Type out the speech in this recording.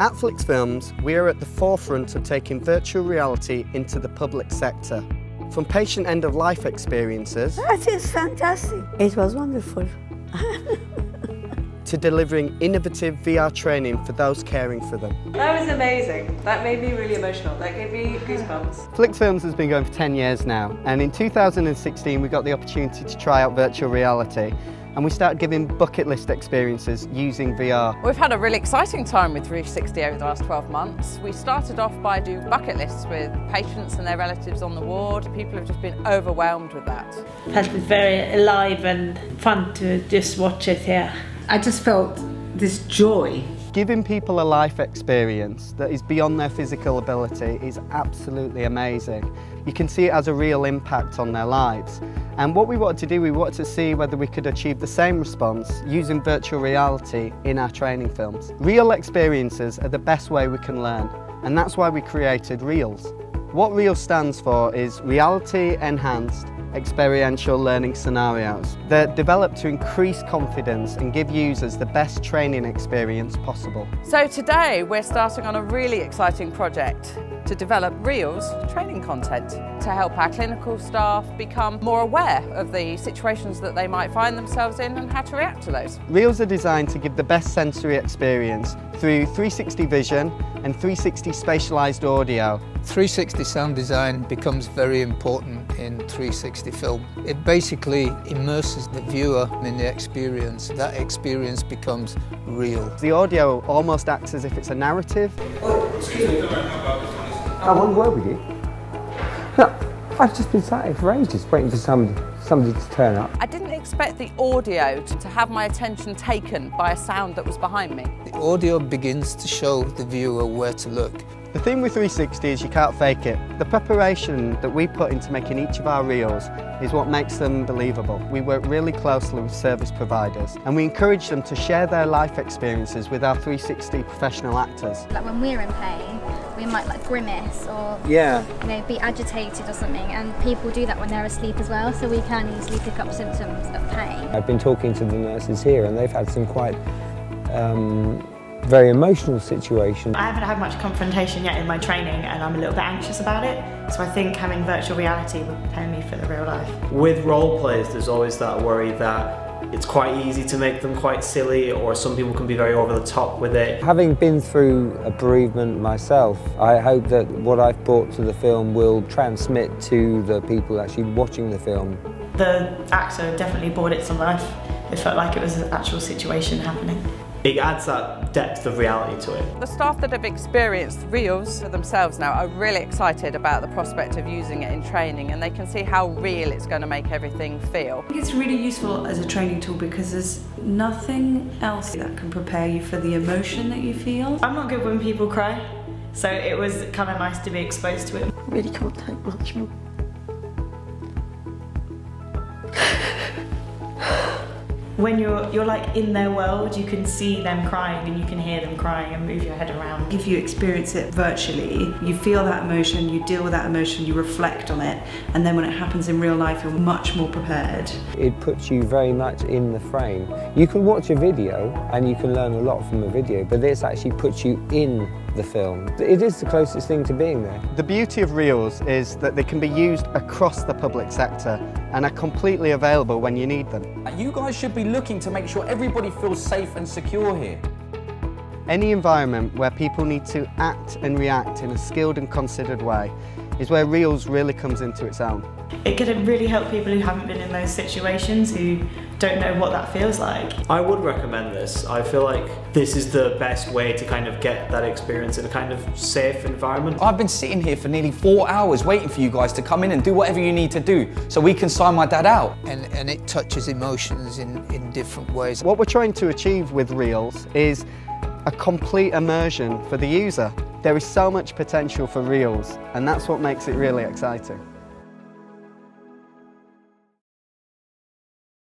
At Flix Films, we are at the forefront of taking virtual reality into the public sector. From patient end-of-life experiences That is fantastic. It was wonderful. to delivering innovative VR training for those caring for them. That was amazing. That made me really emotional. That gave me goosebumps. Flix Films has been going for 10 years now, and in 2016 we got the opportunity to try out virtual reality, and we started giving bucket list experiences using VR. We've had a really exciting time with 360 over the last 12 months. We started off by doing bucket lists with patients and their relatives on the ward. People have just been overwhelmed with that. It has been very alive and fun to just watch it here. I just felt this joy. Giving people a life experience that is beyond their physical ability is absolutely amazing. You can see it has a real impact on their lives. And what we wanted to do, we wanted to see whether we could achieve the same response using virtual reality in our training films. Real experiences are the best way we can learn, and that's why we created REELS. What REELS stands for is Reality Enhanced Experiential Learning Scenarios. They're developed to increase confidence and give users the best training experience possible. So today we're starting on a really exciting project to develop REELS training content to help our clinical staff become more aware of the situations that they might find themselves in and how to react to those. REELS are designed to give the best sensory experience through 360 vision and 360 spatialised audio. 360 sound design becomes very important in 360 film. It basically immerses the viewer in the experience. That experience becomes real. The audio almost acts as if it's a narrative. I want to work with you. No, I've just been sat here for ages waiting for somebody to turn up. I didn't expect the audio to have my attention taken by a sound that was behind me. The audio begins to show the viewer where to look. The thing with 360 is you can't fake it. The preparation that we put into making each of our reels is what makes them believable. We work really closely with service providers, and we encourage them to share their life experiences with our 360 professional actors. Like when we're in pain, we might like grimace or be agitated or something, and people do that when they're asleep as well, so we can easily pick up symptoms of pain. I've been talking to the nurses here and they've had some quite very emotional situations. I haven't had much confrontation yet in my training and I'm a little bit anxious about it, so I think having virtual reality will prepare me for the real life. With role plays, there's always that worry that it's quite easy to make them quite silly, or some people can be very over the top with it. Having been through a bereavement myself, I hope that what I've brought to the film will transmit to the people actually watching the film. The actor definitely brought it to life. It felt like it was an actual situation happening. It adds that depth of reality to it. The staff that have experienced REELS themselves now are really excited about the prospect of using it in training, and they can see how real it's going to make everything feel. I think it's really useful as a training tool because there's nothing else that can prepare you for the emotion that you feel. I'm not good when people cry, so it was kind of nice to be exposed to it. I really can't take much more. When you're like in their world, you can see them crying and you can hear them crying and move your head around. If you experience it virtually, you feel that emotion, you deal with that emotion, you reflect on it, and then when it happens in real life, you're much more prepared. It puts you very much in the frame. You can watch a video and you can learn a lot from a video, but this actually puts you in the film. It is the closest thing to being there. The beauty of REELS is that they can be used across the public sector and are completely available when you need them. You guys should be looking to make sure everybody feels safe and secure here. Any environment where people need to act and react in a skilled and considered way is where REELS really comes into its own. It could really help people who haven't been in those situations, who don't know what that feels like. I would recommend this. I feel like this is the best way to kind of get that experience in a kind of safe environment. I've been sitting here for nearly 4 hours waiting for you guys to come in and do whatever you need to do so we can sign my dad out. And it touches emotions in different ways. What we're trying to achieve with REELS is a complete immersion for the user. There is so much potential for REELS, and that's what makes it really exciting.